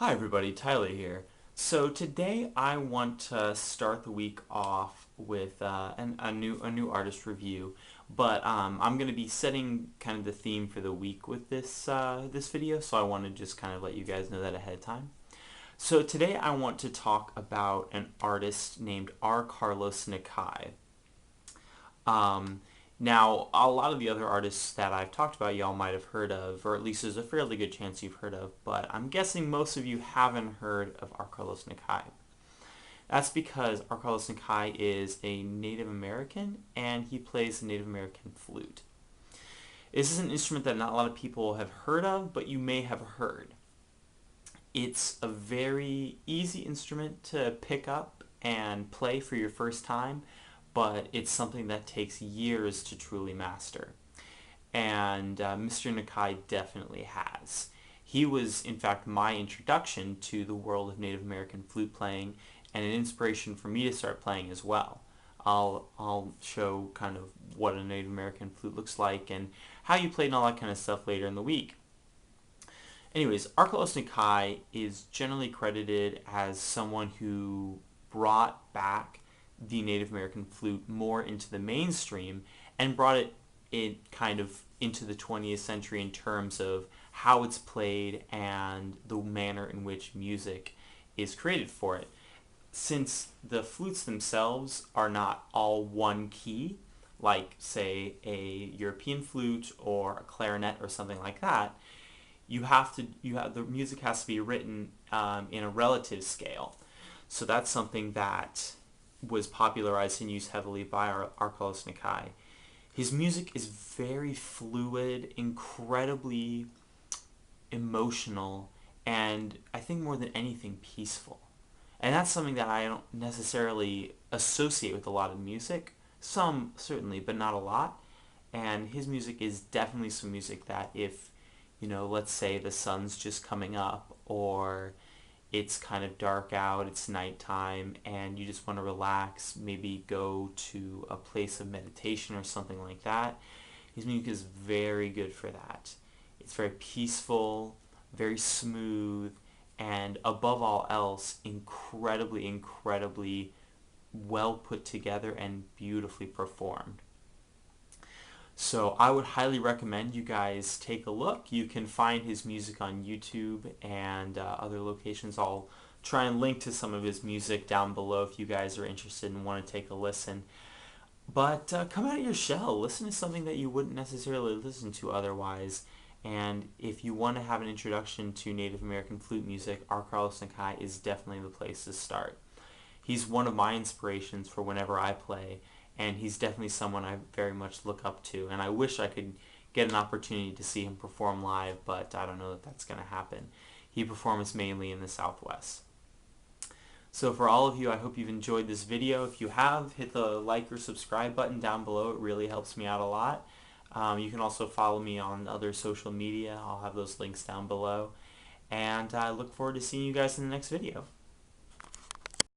Hi everybody, Tyler here. So today I want to start the week off with a new artist review, but I'm going to be setting kind of the theme for the week with this video, so I want to just kind of let you guys know that ahead of time. So today I want to talk about an artist named R. Carlos Nakai. Um, Now, a lot of the other artists that I've talked about, y'all might have heard of, or at least there's a fairly good chance you've heard of, but I'm guessing most of you haven't heard of R. Carlos Nakai. That's because R. Carlos Nakai is a Native American, and he plays the Native American flute. This is an instrument that not a lot of people have heard of, but you may have heard. It's a very easy instrument to pick up and play for your first time, but it's something that takes years to truly master. And Mr. Nakai definitely has. He was, in fact, my introduction to the world of Native American flute playing and an inspiration for me to start playing as well. I'll show kind of what a Native American flute looks like and how you play and all that kind of stuff later in the week. Anyways, R. Carlos Nakai is generally credited as someone who brought back the Native American flute more into the mainstream and brought it kind of into the 20th century in terms of how it's played and the manner in which music is created for it. Since the flutes themselves are not all one key, like say a European flute or a clarinet or something like that, the music has to be written in a relative scale. So that's something that was popularized and used heavily by R. Carlos Nakai. His music is very fluid, incredibly emotional, and I think more than anything peaceful. And that's something that I don't necessarily associate with a lot of music. Some certainly, but not a lot. And his music is definitely some music that if, let's say the sun's just coming up or it's kind of dark out, it's nighttime, and you just want to relax, maybe go to a place of meditation or something like that. His music is very good for that. It's very peaceful, very smooth, and above all else, incredibly, incredibly well put together and beautifully performed. So I would highly recommend you guys take a look. You can find his music on YouTube and other locations. I'll try and link to some of his music down below if you guys are interested and want to take a listen. But come out of your shell. Listen to something that you wouldn't necessarily listen to otherwise. And if you want to have an introduction to Native American flute music, R. Carlos Nakai is definitely the place to start. He's one of my inspirations for whenever I play, and he's definitely someone I very much look up to, and I wish I could get an opportunity to see him perform live, but I don't know that that's going to happen. He performs mainly in the Southwest. So for all of you, I hope you've enjoyed this video. If you have, hit the like or subscribe button down below. It really helps me out a lot. You can also follow me on other social media. I'll have those links down below. And I look forward to seeing you guys in the next video.